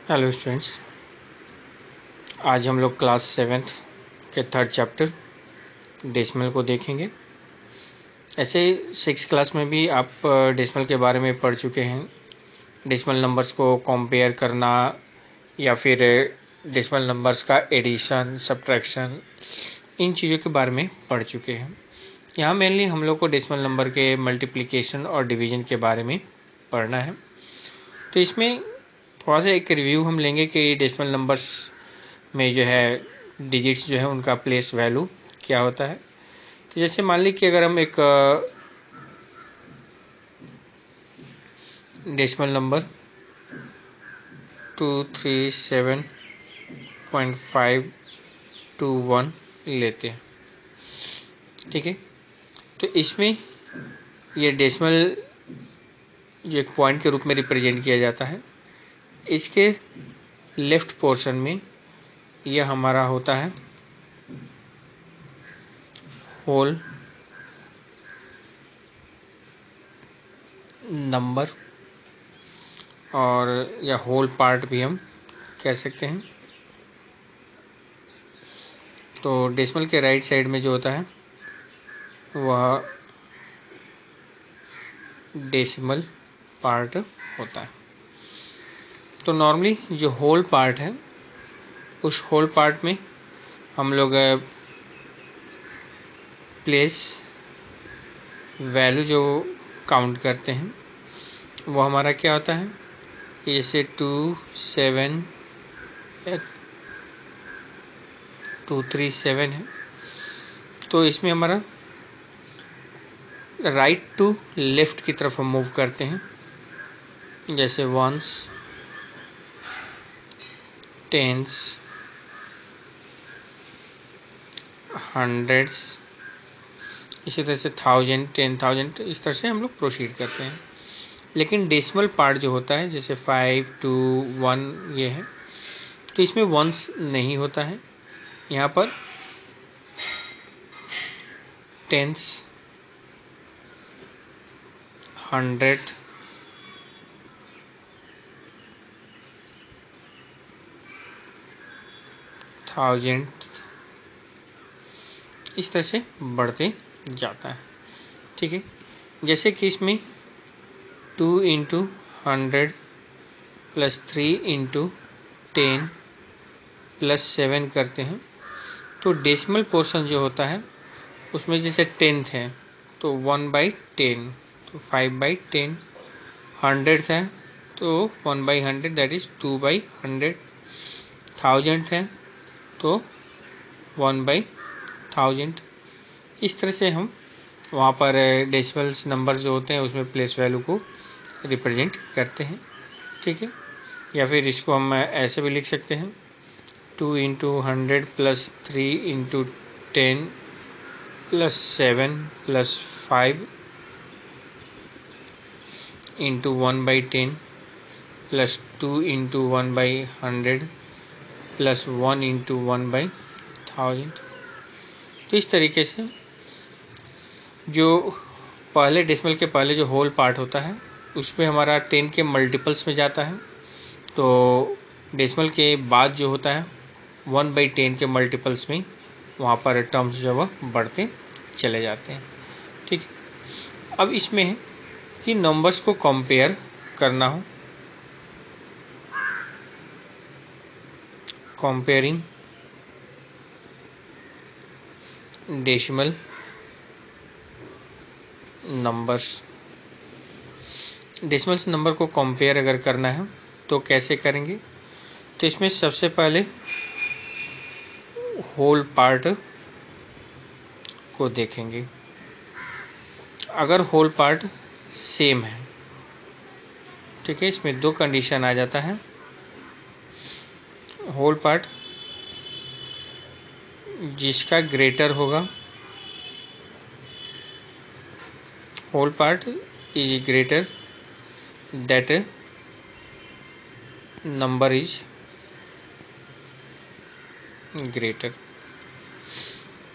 Hello students, आज हम लोग क्लास 7th के थर्ड चैप्टर डेसिमल को देखेंगे। ऐसे 6th क्लास में भी आप डेसिमल के बारे में पढ़ चुके हैं। डेसिमल नंबर्स को कंपेयर करना या फिर डेसिमल नंबर्स का एडिशन, सब्ट्रैक्शन, इन चीज़ों के बारे में पढ़ चुके हैं। यहाँ मेनली हम लोग को डेसिमल नंबर के मल्टीप्लिकेशन और डिवीजन के बारे में पढ़ना है। तो इसमें थोड़ा सा एक रिव्यू हम लेंगे कि डेसिमल नंबर्स में जो है डिजिट्स जो है उनका प्लेस वैल्यू क्या होता है। तो जैसे मान ली कि अगर हम एक डेसिमल नंबर 237.521 लेते हैं, ठीक है। तो इसमें ये डेसिमल जो एक पॉइंट के रूप में रिप्रेजेंट किया जाता है, इसके लेफ्ट पोर्शन में यह हमारा होता है होल नंबर, और या होल पार्ट भी हम कह सकते हैं। तो डेसिमल के राइट साइड में जो होता है वह डेसिमल पार्ट होता है। तो नॉर्मली जो होल पार्ट है, उस होल पार्ट में हम लोग प्लेस वैल्यू जो काउंट करते हैं वो हमारा क्या होता है कि जैसे 237 है, तो इसमें हमारा राइट टू लेफ्ट की तरफ हम मूव करते हैं। जैसे वंस, टेंस, हंड्रेड्स, इसी तरह से 1000, 10,000, इस तरह से हम लोग प्रोसीड करते हैं। लेकिन डेसिमल पार्ट जो होता है जैसे 5, 2, 1 ये है, तो इसमें वंस नहीं होता है। यहाँ पर टेंस, हंड्रेड, थाउजेंड, इस तरह से बढ़ते जाता है, ठीक है। जैसे कि इसमें 2 इंटू 100 प्लस 3 इंटू 10 प्लस 7 करते हैं, तो डेसिमल पोर्शन जो होता है उसमें जैसे 10th है तो 1/10, तो 5/10, 100 है तो 1/100, दैट इज 2/100, 1000 है तो 1/1000। इस तरह से हम वहाँ पर डेसिमल्स नंबर जो होते हैं उसमें प्लेस वैल्यू को रिप्रेजेंट करते हैं, ठीक है। या फिर इसको हम ऐसे भी लिख सकते हैं 2 into 100 plus 3 into 10 plus 7 plus 5 into 1/10 plus 2 into 1/100 plus 1 into 1/1000। तो इस तरीके से जो पहले डेसिमल के पहले जो होल पार्ट होता है उसमें हमारा 10 के मल्टीपल्स में जाता है, तो डेसिमल के बाद जो होता है 1/10 के मल्टीपल्स में वहाँ पर टर्म्स जो है बढ़ते चले जाते हैं, ठीक। अब इसमें है कि नंबर्स को कंपेयर करना हो, comparing decimal numbers. Decimal number को कंपेयर अगर करना है तो कैसे करेंगे, तो इसमें सबसे पहले होल पार्ट को देखेंगे। अगर होल पार्ट सेम है, ठीक है, इसमें दो कंडीशन आ जाता है। होल पार्ट जिसका ग्रेटर होगा, whole part is greater, that number is greater,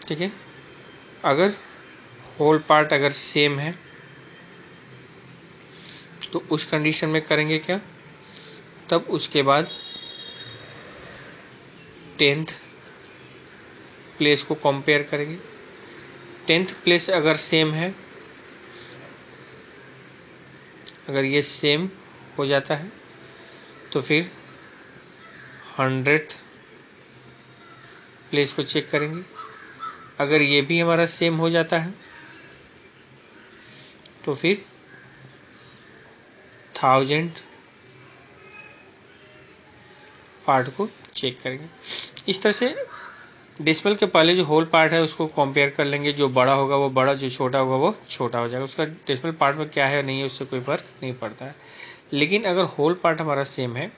ठीक है। अगर होल पार्ट अगर सेम है तो उस कंडीशन में करेंगे क्या, तब उसके बाद 10th प्लेस को कंपेयर करेंगे। 10th प्लेस अगर सेम है, अगर ये सेम हो जाता है तो फिर 100th प्लेस को चेक करेंगे। अगर ये भी हमारा सेम हो जाता है तो फिर 1000 पार्ट को चेक करेंगे। इस तरह से डेसिमल के पहले जो होल पार्ट है उसको कंपेयर कर लेंगे। जो बड़ा होगा वो बड़ा, जो छोटा होगा वो छोटा हो जाएगा। उसका डेसिमल पार्ट में क्या है नहीं है उससे कोई फर्क नहीं पड़ता है। लेकिन अगर होल पार्ट हमारा सेम है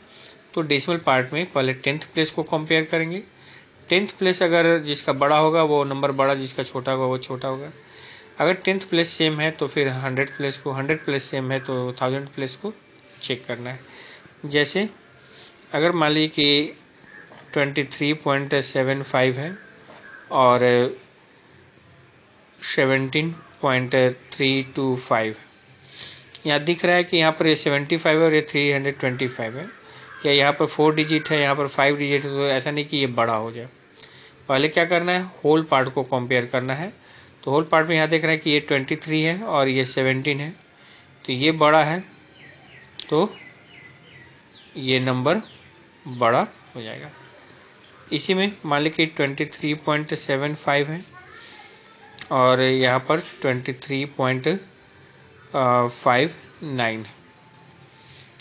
तो डेसिमल पार्ट में पहले 10th प्लेस को कंपेयर करेंगे। 10th प्लेस अगर जिसका बड़ा होगा वो नंबर बड़ा, जिसका छोटा होगा वो छोटा होगा। अगर 10th प्लेस सेम है तो फिर 100 प्लेस को, 100 प्लेस सेम है तो 1000 प्लेस को चेक करना है। जैसे अगर मान लीजिए कि 23.75 है और 17.325, यहाँ दिख रहा है कि यहाँ पर ये 75 है और ये 325 है, या यहाँ पर 4 डिजिट है, यहाँ पर 5 डिजिट है। तो ऐसा नहीं कि ये बड़ा हो जाए। पहले क्या करना है, होल पार्ट को कंपेयर करना है। तो होल पार्ट में यहाँ देख रहे हैं कि ये 23 है और ये 17 है, तो ये बड़ा है तो ये नंबर बड़ा हो जाएगा। इसी में मान लीजिए कि 23.75 है और यहाँ पर 23.59,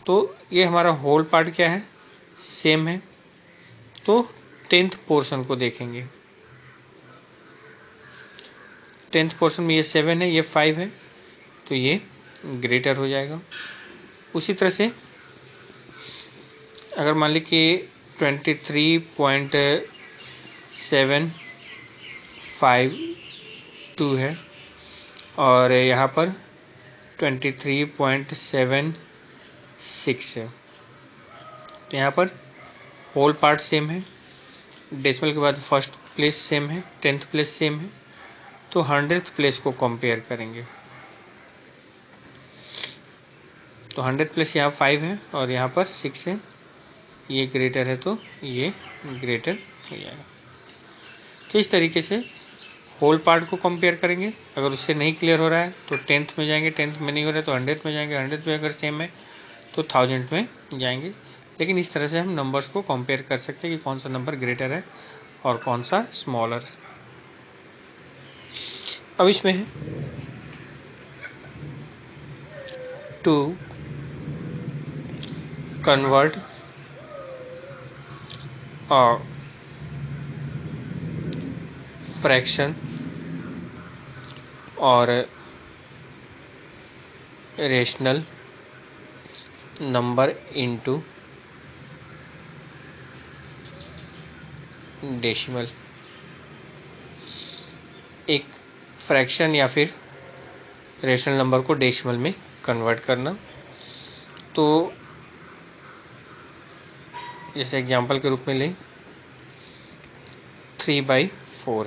तो ये हमारा होल पार्ट क्या है, सेम है। तो 10th पोर्शन को देखेंगे। 10th पोर्शन में ये 7 है, ये 5 है, तो ये ग्रेटर हो जाएगा। उसी तरह से अगर मान ली कि 23.752 है और यहाँ पर 23.76 है, तो यहाँ पर होल पार्ट सेम है, डेसिमल के बाद फर्स्ट प्लेस सेम है, 10th प्लेस सेम है, तो 100th प्लेस को कंपेयर करेंगे। तो 100th प्लेस यहाँ 5 है और यहाँ पर 6 है, ये ग्रेटर है तो ये ग्रेटर हो जाएगा। तो इस तरीके से होल पार्ट को कंपेयर करेंगे। अगर उससे नहीं क्लियर हो रहा है तो 10th में जाएंगे, 10th में नहीं हो रहा है तो 100th में जाएंगे, 100th में अगर सेम है तो 1000 में जाएंगे। लेकिन इस तरह से हम नंबर्स को कंपेयर कर सकते हैं कि कौन सा नंबर ग्रेटर है और कौन सा स्मॉलर है। अब इसमें है टू कन्वर्ट फ्रैक्शन और रेशनल नंबर इनटू डेसिमल। एक फ्रैक्शन या फिर रेशनल नंबर को डेसिमल में कन्वर्ट करना। तो जैसे एग्जांपल के रूप में लें 3/4,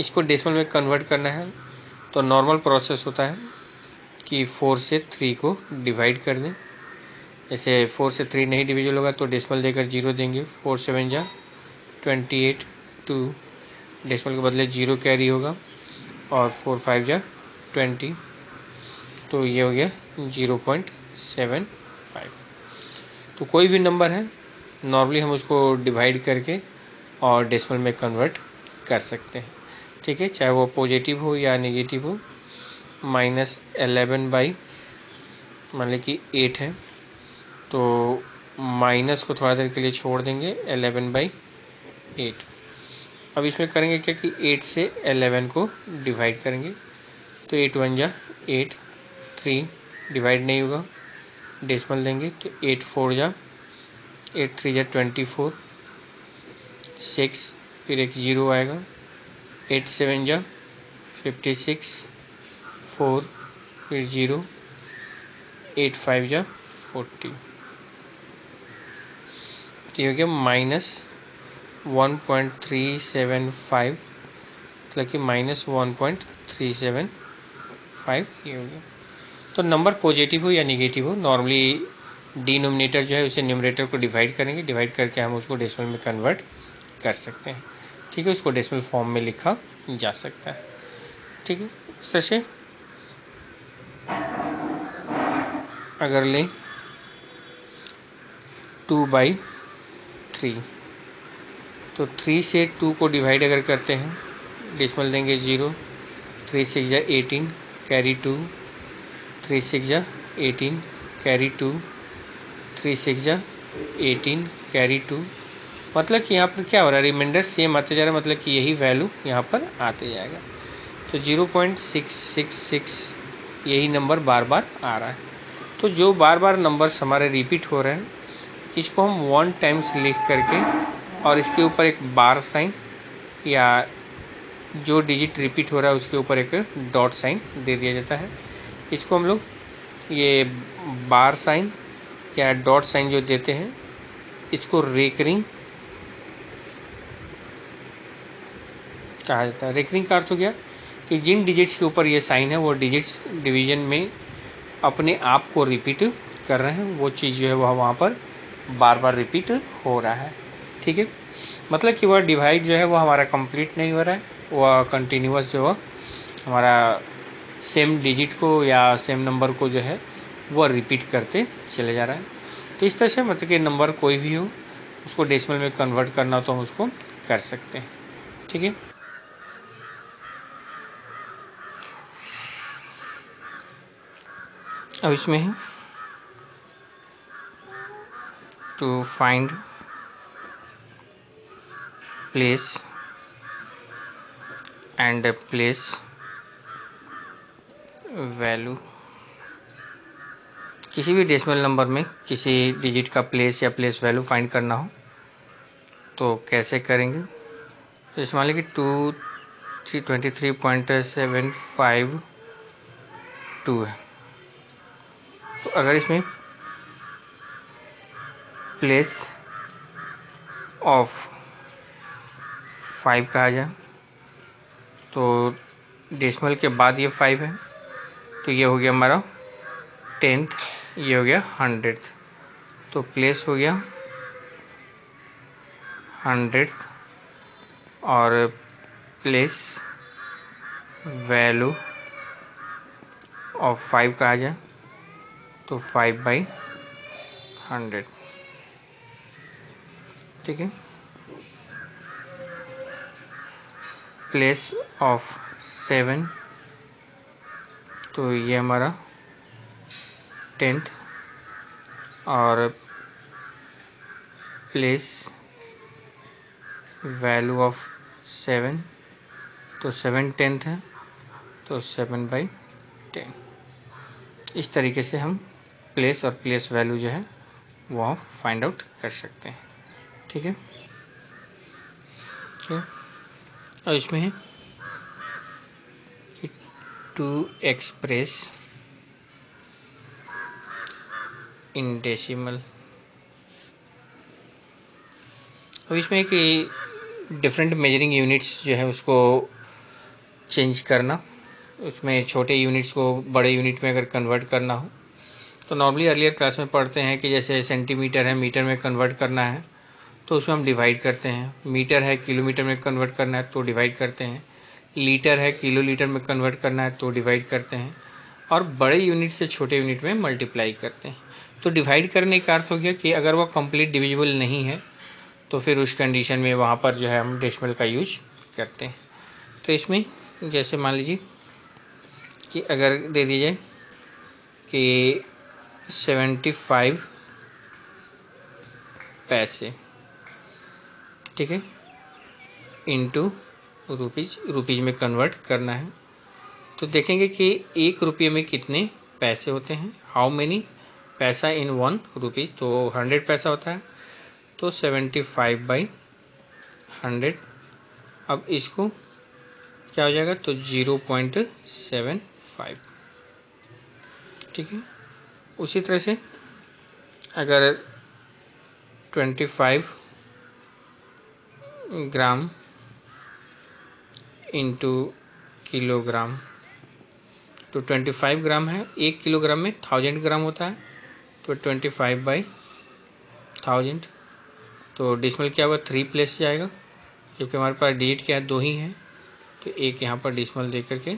इसको डेसिमल में कन्वर्ट करना है तो नॉर्मल प्रोसेस होता है कि 4 से 3 को डिवाइड कर दें। जैसे 4 से 3 नहीं डिविजल होगा तो डेसिमल देकर 0 देंगे। 4 7 जा 28, 2 डेसिमल के बदले 0 कैरी होगा और 4 5 जा 20, तो ये हो गया 0.75। तो कोई भी नंबर है नॉर्मली हम उसको डिवाइड करके और डेसिमल में कन्वर्ट कर सकते हैं। ठीक है, चाहे वो पॉजिटिव हो या नेगेटिव हो। -11 बाई मान लीजिए कि 8 है तो माइनस को थोड़ा देर के लिए छोड़ देंगे 11/8। अब इसमें करेंगे क्या कि 8 से 11 को डिवाइड करेंगे तो 8 1 जा 8, 3 डिवाइड नहीं होगा, डेसिमल देंगे तो 8 4 जा 8 3 जा 24, 6 फिर एक 0 आएगा, 8 7 जा 56, 4 फिर 0, 8 5 जा 40, तो ये हो गया -1.375, मतलब कि -1.375 ये हो गया। तो नंबर पॉजिटिव हो या नेगेटिव हो, नॉर्मली डिनोमिनेटर जो है उसे न्यूमरेटर को डिवाइड करेंगे, डिवाइड करके हम उसको डेसिमल में कन्वर्ट कर सकते हैं। ठीक है, उसको डेसिमल फॉर्म में लिखा जा सकता है। ठीक है, इस तरह से अगर लें 2/3, तो 3 से 2 को डिवाइड अगर करते हैं, डेसिमल देंगे 0, 3 6 जा 18 कैरी 2, 3 6 जा 18 कैरी 2, 3 6 जा 18 कैरी 2। मतलब कि यहाँ पर क्या हो रहा है, रिमाइंडर सेम आते जा रहा है, मतलब कि यही वैल्यू यहाँ पर आते जाएगा। तो 0.666 यही नंबर बार बार आ रहा है। तो जो बार बार नंबर्स हमारे रिपीट हो रहे हैं, इसको हम 1 टाइम्स लिख करके और इसके ऊपर एक बार साइन या जो डिजिट रिपीट हो रहा है उसके ऊपर एक डॉट साइन दे दिया जाता है। इसको हम लोग ये बार साइन या डॉट साइन जो देते हैं, इसको रेकरिंग कहा जाता है। रेकरिंग का अर्थ हो गया कि जिन डिजिट्स के ऊपर ये साइन है वो डिजिट्स डिवीजन में अपने आप को रिपीट कर रहे हैं, वो चीज़ जो है वह वहाँ पर बार बार रिपीट हो रहा है। ठीक है, मतलब कि वह डिवाइड जो है वो हमारा कंप्लीट नहीं हो रहा है, वह कंटिन्यूअस जो है हमारा सेम डिजिट को या सेम नंबर को जो है वह रिपीट करते चले जा रहा है। तो इस तरह से मतलब कि नंबर कोई भी हो, उसको डेसिमल में कन्वर्ट करना हो तो हम उसको कर सकते हैं। ठीक है, अब इसमें है to find place and place value. किसी भी डेसिमल नंबर में किसी डिजिट का प्लेस या प्लेस वैल्यू फाइंड करना हो तो कैसे करेंगे। तो इसमें मान लीजिए कि 23.752 है। तो अगर इसमें प्लेस ऑफ 5 कहा जाए तो डेसिमल के बाद ये 5 है, तो ये हो गया हमारा 10th, ये हो गया 100th। तो प्लेस हो गया 100th और प्लेस वैल्यू ऑफ 5 कहा जाए तो 5/100। ठीक है, प्लेस ऑफ 7 तो ये हमारा 10th और प्लेस वैल्यू ऑफ 7 तो 7/10 है, तो 7/10। इस तरीके से हम प्लेस और प्लेस वैल्यू जो है वो फाइंड आउट कर सकते हैं। ठीक है, और इसमें है कि टू एक्सप्रेस इन डेसिमल। अब इसमें कि डिफरेंट मेजरिंग यूनिट्स जो है उसको चेंज करना, उसमें छोटे यूनिट्स को बड़े यूनिट में अगर कन्वर्ट करना हो तो नॉर्मली अर्लियर क्लास में पढ़ते हैं कि जैसे सेंटीमीटर है मीटर में कन्वर्ट करना है तो उसमें हम डिवाइड करते हैं, मीटर है किलोमीटर में कन्वर्ट करना है तो डिवाइड करते हैं, लीटर है किलो लीटर में कन्वर्ट करना है तो डिवाइड करते हैं, और बड़े यूनिट से छोटे यूनिट में मल्टीप्लाई करते हैं। तो डिवाइड करने का अर्थ हो गया कि अगर वह कंप्लीट डिविजिबल नहीं है तो फिर उस कंडीशन में वहाँ पर जो है हम डेसिमल का यूज करते हैं। तो इसमें जैसे मान लीजिए कि अगर दे दीजिए कि 75 पैसे, ठीक है, इंटू रुपीज में कन्वर्ट करना है। तो देखेंगे कि 1 रुपये में कितने पैसे होते हैं, हाउ मेनी पैसा इन 1 रुपीज, तो 100 पैसा होता है, तो 75/100। अब इसको क्या हो जाएगा, तो 0.75। ठीक है, उसी तरह से अगर 25 ग्राम इंटू किलोग्राम, तो 25 ग्राम है, 1 किलोग्राम में 1000 ग्राम होता है, तो 25/1000, तो डेसिमल क्या होगा 3 प्लेस जाएगा, क्योंकि हमारे पास डिजिट क्या है 2 ही हैं, तो एक यहाँ पर डेसिमल दे करके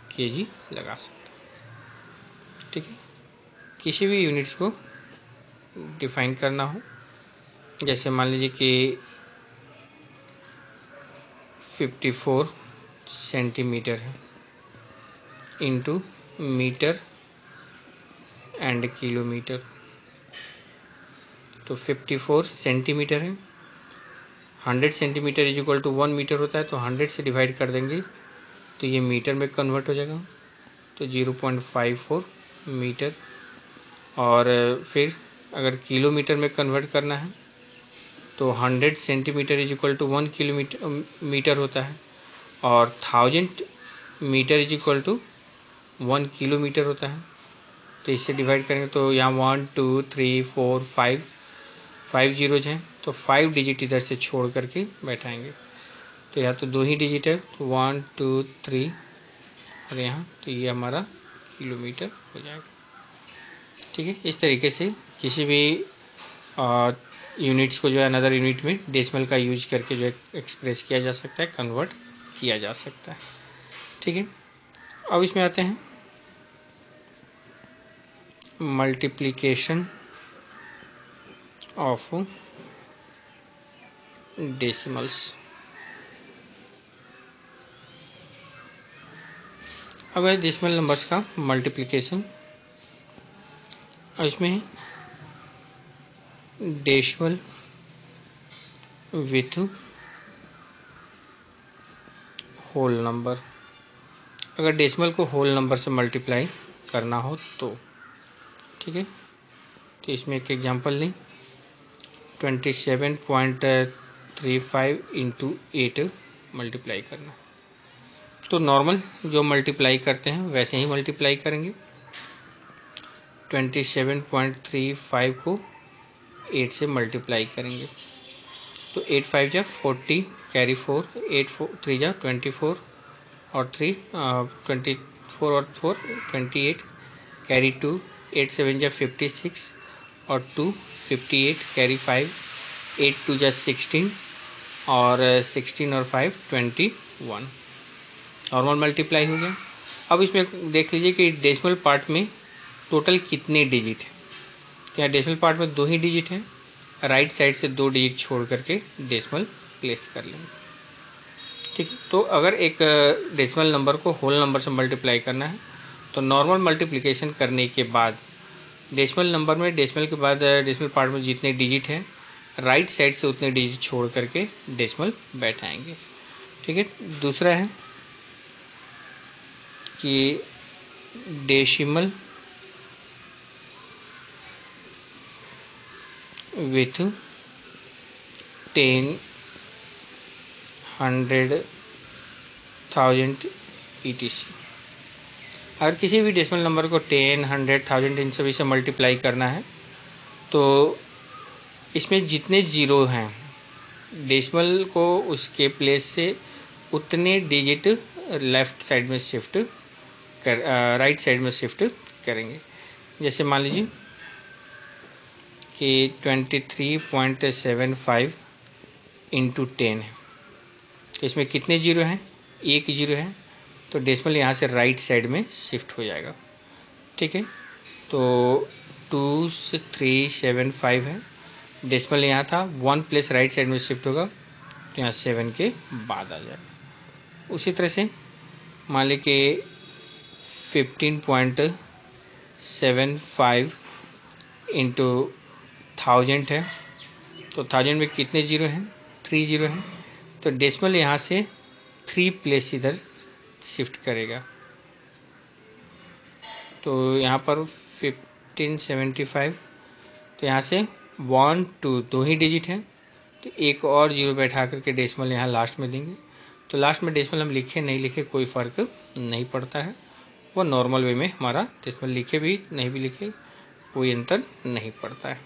केजी लगा सकते हैं। ठीक है, किसी भी यूनिट्स को डिफाइन करना हो, जैसे मान लीजिए कि 54 सेंटीमीटर है इंटू मीटर एंड किलोमीटर, तो 54 सेंटीमीटर है, 100 centimetre is equal to 1 metre होता है, तो 100 से डिवाइड कर देंगे तो ये मीटर में कन्वर्ट हो जाएगा, तो 0.54 मीटर। और फिर अगर किलोमीटर में कन्वर्ट करना है तो 100 centimetre is equal to 1 metre होता है, और 1000 metre is equal to 1 kilometre होता है। तो इससे डिवाइड करेंगे तो यहाँ 1 2 3 4 5 जीरोज हैं, तो 5 डिजिट इधर से छोड़ करके बैठाएंगे, तो यहाँ तो 2 ही डिजिट है, तो 1 2 3 और यहाँ, तो ये हमारा किलोमीटर हो जाएगा। ठीक है, इस तरीके से किसी भी यूनिट्स को जो है अनदर यूनिट में डेसिमल का यूज करके जो है एक्सप्रेस किया जा सकता है, कन्वर्ट किया जा सकता है। ठीक है, अब इसमें आते हैं मल्टीप्लिकेशन ऑफ डेसिमल्स। अब है डेसिमल नंबर्स का मल्टीप्लिकेशन, और इसमें डेसिमल विथ होल नंबर। अगर डेसिमल को होल नंबर से मल्टीप्लाई करना हो तो ठीक है, तो इसमें एक एग्जांपल लें, 27.35 इंटू 8 मल्टीप्लाई करना। तो नॉर्मल जो मल्टीप्लाई करते हैं वैसे ही मल्टीप्लाई करेंगे, 27.35 को 8 से मल्टीप्लाई करेंगे, तो 8 5 जा 40, कैरी 4, 8 3 जा 24 और 3 24 और 4 28, कैरी 2, 8 7 जा 56 और 2 58, कैरी 5, 8 2 जा 16 और 16 और 5 21। नॉर्मल मल्टीप्लाई हो गया। अब इसमें देख लीजिए कि डेसिमल पार्ट में टोटल कितने डिजिट है। यहाँ डेसिमल पार्ट में 2 ही डिजिट है, राइट साइड से 2 डिजिट छोड़ करके डेसिमल प्लेस कर लेंगे। ठीक है, तो अगर एक डेसिमल नंबर को होल नंबर से मल्टीप्लाई करना है तो नॉर्मल मल्टीप्लिकेशन करने के बाद डेसिमल नंबर में डेसिमल के बाद डेसिमल पार्ट में जितने डिजिट हैं राइट साइड से उतने डिजिट छोड़ करके डेसिमल बैठाएंगे। ठीक है, दूसरा है कि डेसिमल विथ 10 100 1000 etc। अगर किसी भी डेसिमल नंबर को 10 100 1000 इन सभी से मल्टीप्लाई करना है तो इसमें जितने जीरो हैं डेसिमल को उसके प्लेस से उतने डिजिट लेफ्ट साइड में शिफ्ट कर राइट साइड में शिफ्ट करेंगे। जैसे मान लीजिए कि 23.75 इंटू 10 है, तो इसमें कितने जीरो हैं, एक जीरो है, तो डेसिमल यहाँ से राइट साइड में शिफ्ट हो जाएगा। ठीक है, तो 2375 है, डेसिमल यहाँ था, 1 प्लेस राइट साइड में शिफ्ट होगा तो यहाँ 7 के बाद आ जाएगा। उसी तरह से मान ली कि 15.75 इंटू 1000 है, तो 1000 में कितने जीरो हैं, 3 जीरो हैं, तो डेसिमल यहाँ से 3 प्लेस इधर शिफ्ट करेगा, तो यहाँ पर 1575, तो यहाँ से 1 2 2 ही डिजिट है, तो एक और जीरो बैठा करके डेसिमल यहाँ लास्ट में देंगे। तो लास्ट में डेसिमल हम लिखे नहीं लिखे कोई फ़र्क नहीं पड़ता है, वो नॉर्मल वे में हमारा डेसिमल लिखे भी नहीं भी लिखे कोई अंतर नहीं पड़ता है।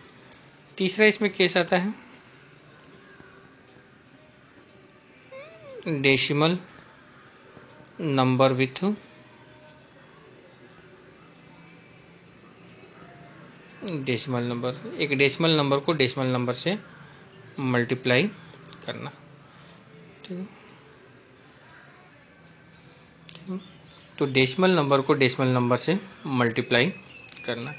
तीसरा इसमें केस आता है decimal number with decimal number, एक डेसिमल नंबर को डेसिमल नंबर से मल्टीप्लाई करना। ठीक है, तो डेसिमल नंबर को डेसिमल नंबर से मल्टीप्लाई करना।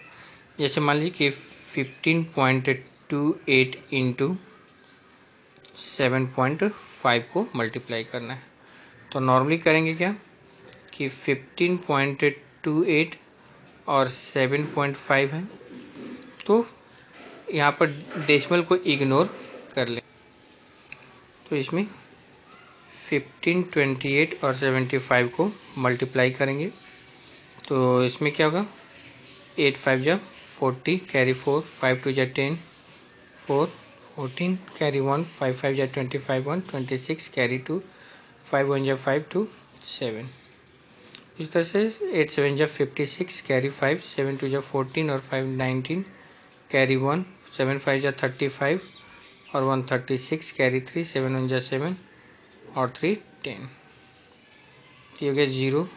जैसे मान लीजिए कि 15.28 इंटू 7.5 को मल्टीप्लाई करना है। तो नॉर्मली करेंगे क्या कि 15.28 और 7.5 है, तो यहाँ पर डेसिमल को इग्नोर कर लें। तो इसमें 15, 28 और 75 को मल्टीप्लाई करेंगे। तो इसमें क्या होगा, 8 5 जा 40, कैरी 4, 5 2 जा 10, 4 14, कैरी 1, 5 5 जा 25, 1 26, कैरी 2, 5 1 जा 5 2 7। इस तरह से 8 7 जा 56, कैरी 5, 7 2 जा 14 और 5 19, कैरी 1, 7 5 जा 35 और 1 36, कैरी 3, 7 1 जा 7 और 3 10। ये हो गया 0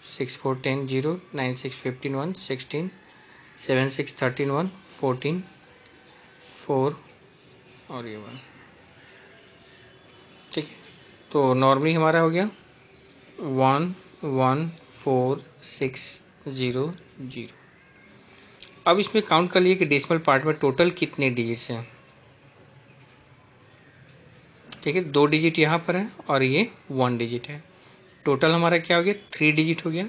6 4 10 0, 9 6 15 1 16, 7 6 13 1 14 4 और ये 1। ठीक है, तो नॉर्मली हमारा हो गया 1 1 4 6 0 0। अब इसमें काउंट कर लिए कि डेसिमल पार्ट में टोटल कितने डिजिट्स हैं। ठीक है, 2 डिजिट यहाँ पर है और ये 1 डिजिट है। टोटल हमारा क्या हो गया, 3 डिजिट हो गया।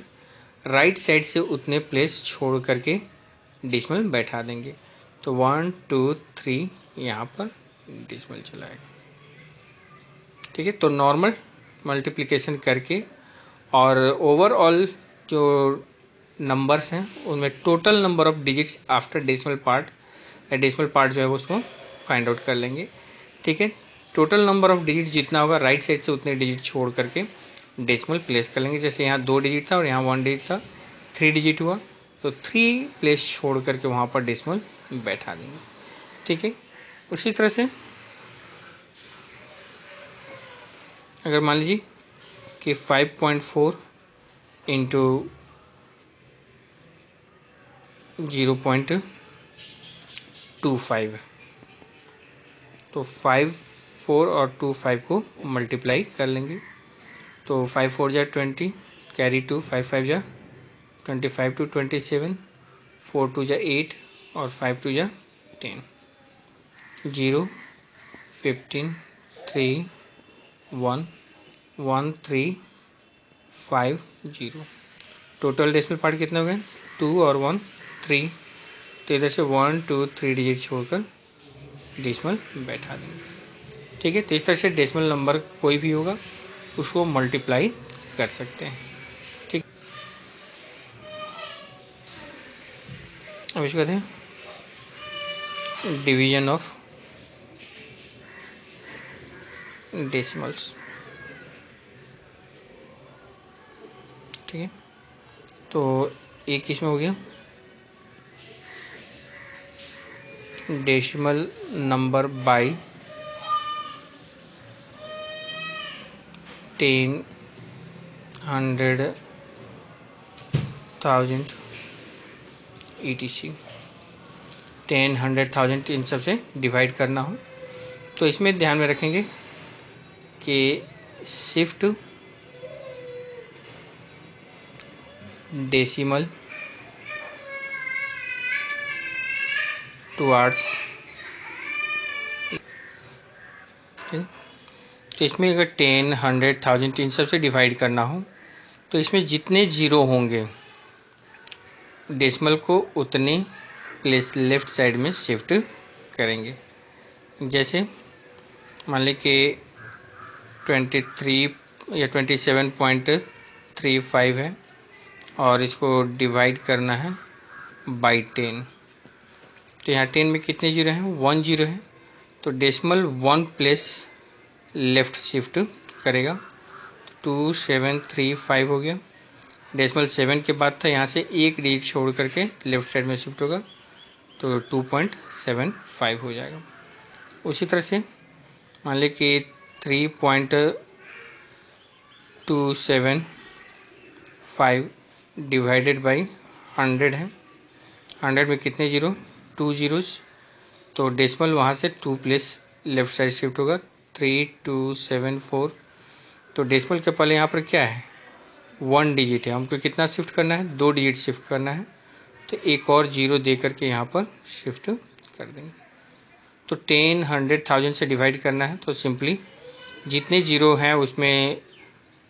राइट साइड से उतने प्लेस छोड़ करके डेसिमल बैठा देंगे। तो 1 2 3 यहाँ पर डेसिमल चलाएगा। ठीक है, तो नॉर्मल मल्टीप्लिकेशन करके और ओवरऑल जो नंबर्स हैं उनमें total number of digits after decimal part या डेसिमल पार्ट जो है वो उसको फाइंड आउट कर लेंगे। ठीक है, टोटल नंबर ऑफ डिजिट जितना होगा राइट साइड से उतने डिजिट छोड़ करके डेसिमल प्लेस कर लेंगे। जैसे यहाँ 2 डिजिट था और यहाँ 1 डिजिट था, 3 डिजिट हुआ, तो 3 प्लेस छोड़ करके वहाँ पर डेसिमल बैठा देंगे। ठीक है, उसी तरह से अगर मान लीजिए कि 5.4 इंटू 0.25, तो 5 4 और 2 5 को मल्टीप्लाई कर लेंगे। तो 5 4 जा 20, कैरी 2, 5 5 जा 25 टू 27, 4 2 जा 8 और 5 2 जा 10, 0 15 3 1 1 3 5 0। टोटल डेसिमल पार्ट कितने हो गए, 2 और 1 3। तो इधर से 1 2 3 डिजिट छोड़कर डेसिमल बैठा देंगे। ठीक है, तो इस तरह से डेसिमल नंबर कोई भी होगा उसको मल्टीप्लाई कर सकते हैं। ठीक, अब इसको कहते हैं डिवीजन ऑफ डेसिमल्स। ठीक है, तो एक इसमें हो गया डेसिमल नंबर बाय 10 100 1000 etc। 10 100 1000 इन सब से डिवाइड करना हो तो इसमें ध्यान में रखेंगे कि शिफ्ट डेसिमल टुवर्ड्स। तो इसमें अगर 10 100 1000 इन सब से डिवाइड करना हो तो इसमें जितने जीरो होंगे डेसिमल को उतने प्लेस लेफ्ट साइड में शिफ्ट करेंगे। जैसे मान लें कि 23 या 27.35 है और इसको डिवाइड करना है बाई 10। तो यहाँ 10 में कितने जीरो हैं, 1 जीरो है, तो डेसिमल 1 प्लेस लेफ्ट शिफ्ट करेगा। 2735 हो गया। डेसिमल 7 के बाद था, यहाँ से एक डिजिट छोड़ करके लेफ्ट साइड में शिफ्ट होगा तो 2.75 हो जाएगा। उसी तरह से मान लें कि 3.275 डिवाइडेड बाई 100 है। 100 में कितने जीरो, 2 जीरोज, तो डेसिमल वहाँ से 2 प्लेस लेफ्ट साइड शिफ्ट होगा, 3274। तो डेसिमल के पहले यहाँ पर क्या है, 1 डिजिट है, हमको कितना शिफ्ट करना है, 2 डिजिट शिफ्ट करना है, तो एक और जीरो दे करके यहाँ पर शिफ्ट कर देंगे। तो 10, 100, 1000 से डिवाइड करना है, तो सिंपली जितने जीरो हैं उसमें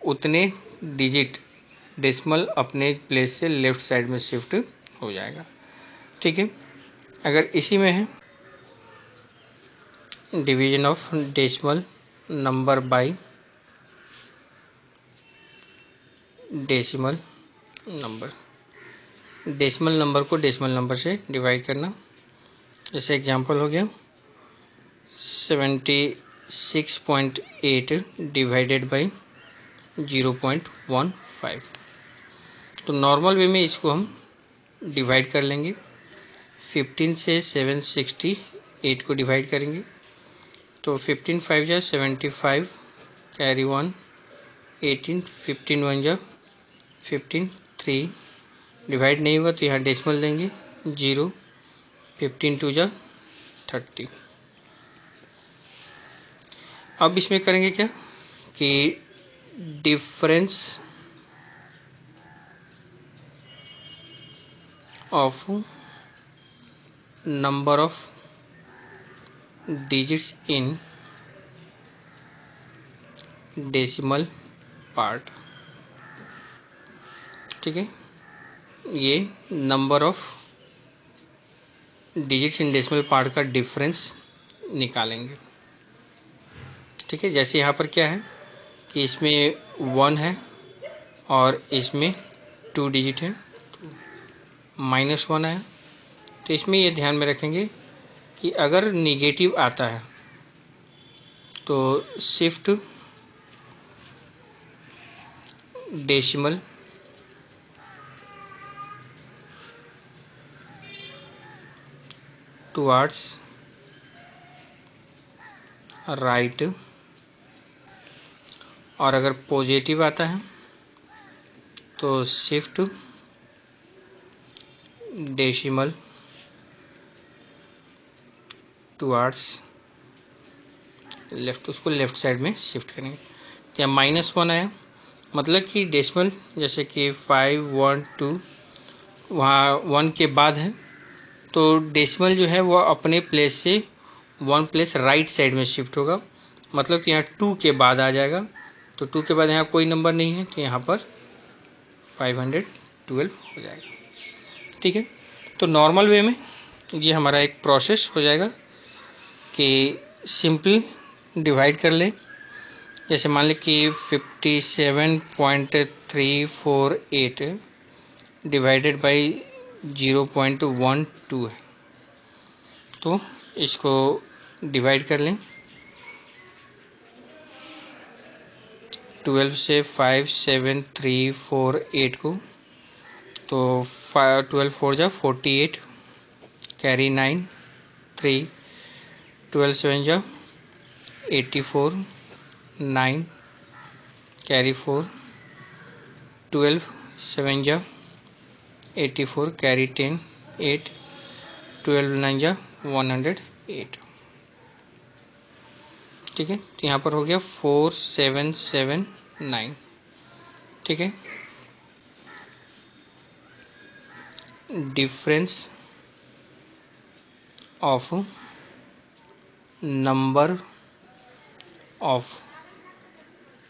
उतने डिजिट डेसिमल अपने प्लेस से लेफ्ट साइड में शिफ्ट हो जाएगा। ठीक है, अगर इसी में है division of decimal number by decimal number, decimal number को डेसिमल नंबर से डिवाइड करना। जैसे एग्जांपल हो गया 76.8 डिवाइडेड बाय 0.15। तो नॉर्मल वे में इसको हम डिवाइड कर लेंगे, 15 से 768 को डिवाइड करेंगे, तो 15 5 जा 75, कैरी 1, 18, 15 1 जा 15, 3 डिवाइड नहीं होगा तो यहाँ डेसिमल देंगे 0, 15 2 जा 30। अब इसमें करेंगे क्या कि difference of number of digits in decimal part. ठीक है, ये number of digits in decimal part का डिफरेंस निकालेंगे। ठीक है, जैसे यहाँ पर क्या है कि इसमें 1 है और इसमें 2 डिजिट है, -1 है, तो इसमें ये ध्यान में रखेंगे कि अगर निगेटिव आता है तो शिफ्ट डेसिमल टुवर्ड्स राइट, और अगर पॉजिटिव आता है तो शिफ्ट डेसिमल टुवर्ड्स लेफ्ट, उसको लेफ्ट साइड में शिफ्ट करेंगे। क्या -1 आया, मतलब कि डेसिमल जैसे कि 5 1 2 वहाँ 1 के बाद है, तो डेसिमल जो है वो अपने प्लेस से 1 प्लेस राइट साइड में शिफ्ट होगा, मतलब कि यहाँ 2 के बाद आ जाएगा, तो 2 के बाद यहाँ कोई नंबर नहीं है, तो यहाँ पर 512 हो जाएगा। ठीक है, तो नॉर्मल वे में ये हमारा एक प्रोसेस हो जाएगा कि सिंपल डिवाइड कर ले। जैसे मान लें कि 57.348 डिवाइडेड बाई 0.12 है, तो इसको डिवाइड कर लें। 12 से 57348 को, तो 12 4 जा 48, कैरी 9 3, 12 7 जा 84 9, कैरी 4, 12 7 जा 84, कैरी 10 8, 12 9 जा 108। ठीक है, तो यहाँ पर हो गया 4779। ठीक है, difference of number of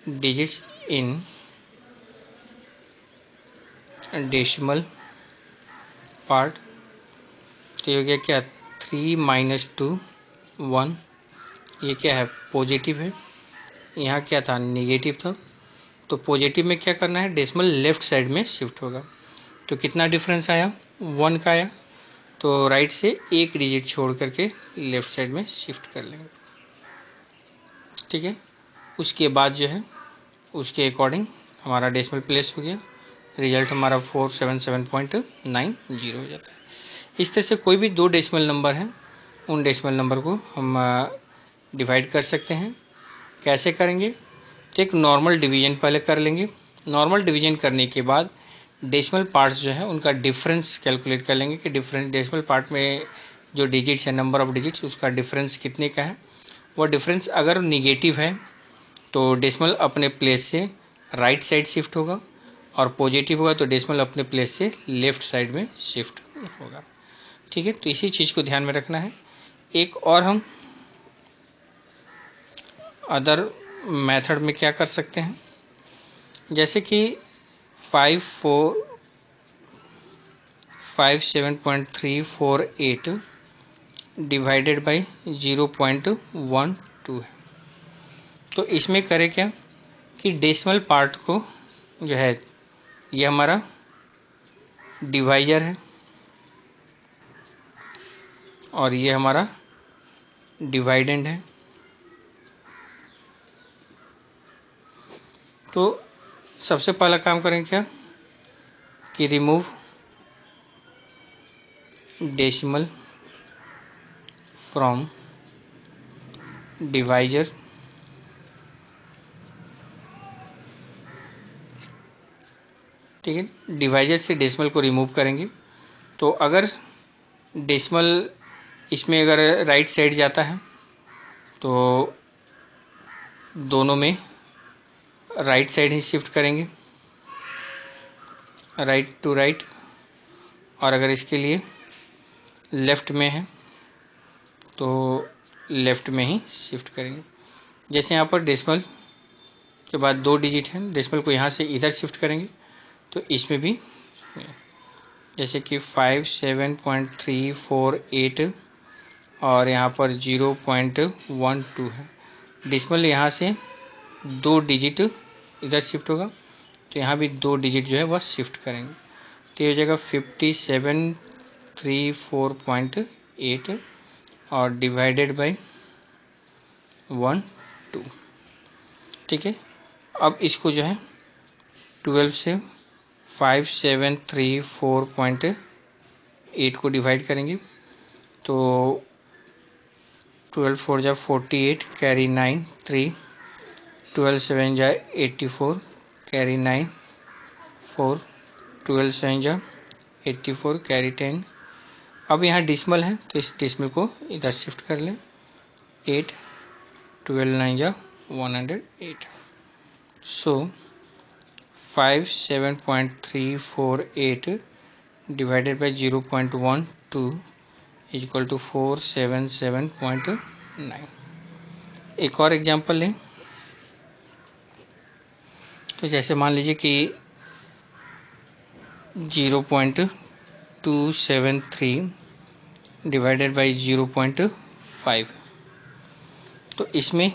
digits in decimal part, तो ये हो गया क्या 3 - 2 1, ये क्या है पॉजिटिव है, यहाँ क्या था नेगेटिव था, तो पॉजिटिव में क्या करना है डेसिमल लेफ्ट साइड में शिफ्ट होगा, तो कितना डिफरेंस आया 1 का आया, तो राइट से एक डिजिट छोड़ करके लेफ्ट साइड में शिफ्ट कर लेंगे। ठीक है, उसके बाद जो है उसके अकॉर्डिंग हमारा डेसिमल प्लेस हो गया, रिजल्ट हमारा 477.90 हो जाता है। इस तरह से कोई भी 2 डेसिमल नंबर हैं उन डेसिमल नंबर को हम डिवाइड कर सकते हैं। कैसे करेंगे, तो एक नॉर्मल डिवीजन पहले कर लेंगे, नॉर्मल डिवीजन करने के बाद डेसिमल पार्ट्स जो है उनका डिफरेंस कैलकुलेट कर लेंगे कि डिफरेंट डेसिमल पार्ट में जो डिजिट्स है, नंबर ऑफ डिजिट्स, उसका डिफरेंस कितने का है। वो डिफरेंस अगर निगेटिव है तो डेसिमल अपने प्लेस से राइट साइड शिफ्ट होगा, और पॉजिटिव होगा तो डेसिमल अपने प्लेस से लेफ्ट साइड में शिफ्ट होगा। ठीक है, तो इसी चीज़ को ध्यान में रखना है। एक और हम अदर मेथड में क्या कर सकते हैं, जैसे कि 57.348 डिवाइडेड बाई 0.12 है। तो इसमें करें क्या कि डेसिमल पार्ट को जो है, ये हमारा डिवाइजर है और ये हमारा डिवाइडेंड है। तो सबसे पहला काम करें क्या कि रिमूव डेसिमल फ्रॉम डिवाइजर। ठीक है, डिवाइजर से डेसिमल को रिमूव करेंगे। तो अगर डेसिमल इसमें अगर राइट साइड जाता है तो दोनों में राइट साइड ही शिफ्ट करेंगे, राइट टू राइट। और अगर इसके लिए लेफ्ट में है तो लेफ्ट में ही शिफ्ट करेंगे। जैसे यहाँ पर डेसिमल के बाद 2 डिजिट हैं, डेसिमल को यहाँ से इधर शिफ्ट करेंगे तो इसमें भी जैसे कि 57.348 और यहाँ पर 0.12 है। डेसिमल यहाँ से 2 डिजिट इधर शिफ्ट होगा तो यहाँ भी 2 डिजिट जो है वह शिफ्ट करेंगे। तो ये हो जाएगा 5734.8 और डिवाइडेड बाई 1 2। ठीक है, अब इसको जो है 12 से 5734.8 को डिवाइड करेंगे तो 12 4 जा 48 कैरी 9 3, 12 7 जा 84 कैरी 9 4, 12 7 जा 84 कैरी 10। अब यहाँ डेसिमल है तो इस डेसिमल को इधर शिफ्ट कर लें, 8, 12 9 जा 108। So 57.348 divided by 0.12 is equal to 477.9। एक और एग्जांपल लें, तो जैसे मान लीजिए कि 0.273 डिवाइडेड बाई 0.5, तो इसमें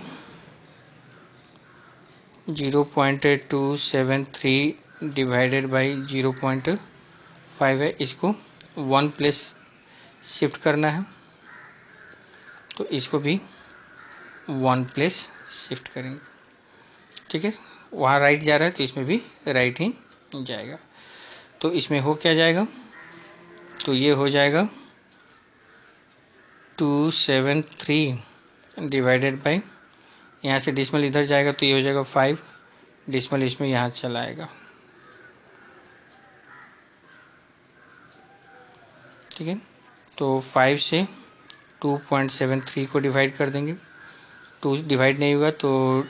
0.273 डिवाइडेड बाई 0.5 है, इसको 1 प्लेस शिफ्ट करना है तो इसको भी 1 प्लेस शिफ्ट करेंगे। ठीक है, वहाँ राइट जा रहा है तो इसमें भी राइट ही जाएगा। तो इसमें हो क्या जाएगा, तो ये हो जाएगा 273 डिवाइडेड बाई, यहाँ से डेसिमल इधर जाएगा तो ये हो जाएगा 5, डेसिमल इसमें यहाँ चला आएगा। ठीक है, तो 5 से 2.73 को डिवाइड कर देंगे, 2 डिवाइड नहीं होगा तो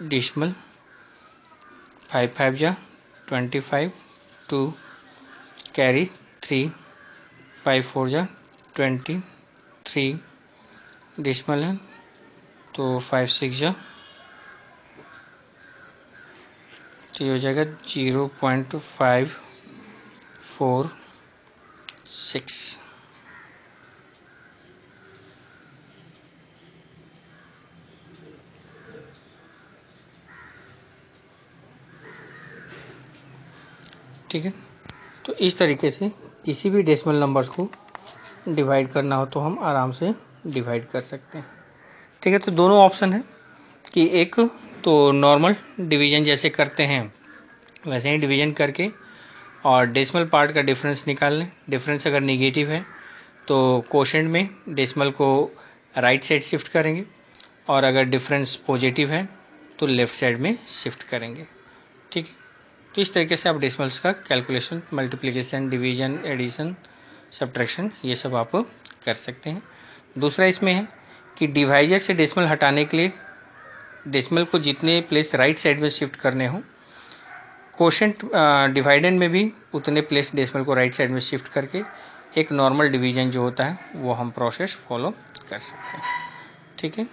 डेसिमल 5 5 जा 25, 2 कैरी 3, 5 4 जा 23 डेसिमल है तो 5 6 जा, तो ये हो जाएगा 0.546। ठीक है, तो इस तरीके से किसी भी डेसिमल नंबर्स को डिवाइड करना हो तो हम आराम से डिवाइड कर सकते हैं। ठीक है, तो दोनों ऑप्शन है कि एक तो नॉर्मल डिवीजन जैसे करते हैं वैसे ही डिवीजन करके और डेसिमल पार्ट का डिफरेंस निकाल लें। डिफरेंस अगर निगेटिव है तो कोशेंट में डेसिमल को राइट साइड शिफ्ट करेंगे, और अगर डिफरेंस पॉजिटिव है तो लेफ्ट साइड में शिफ्ट करेंगे। ठीक है, तो इस तरीके से आप डेसिमल्स का calculation, multiplication, division, addition subtraction, ये सब आप कर सकते हैं। दूसरा इसमें है कि डिवाइजर से डेसिमल हटाने के लिए डेसिमल को जितने प्लेस राइट साइड में शिफ्ट करने हो, कोशेंट डिवाइडेंड में भी उतने प्लेस डेसिमल को राइट साइड में शिफ्ट करके एक नॉर्मल डिवीजन जो होता है वो हम प्रोसेस फॉलो कर सकते हैं। ठीक है।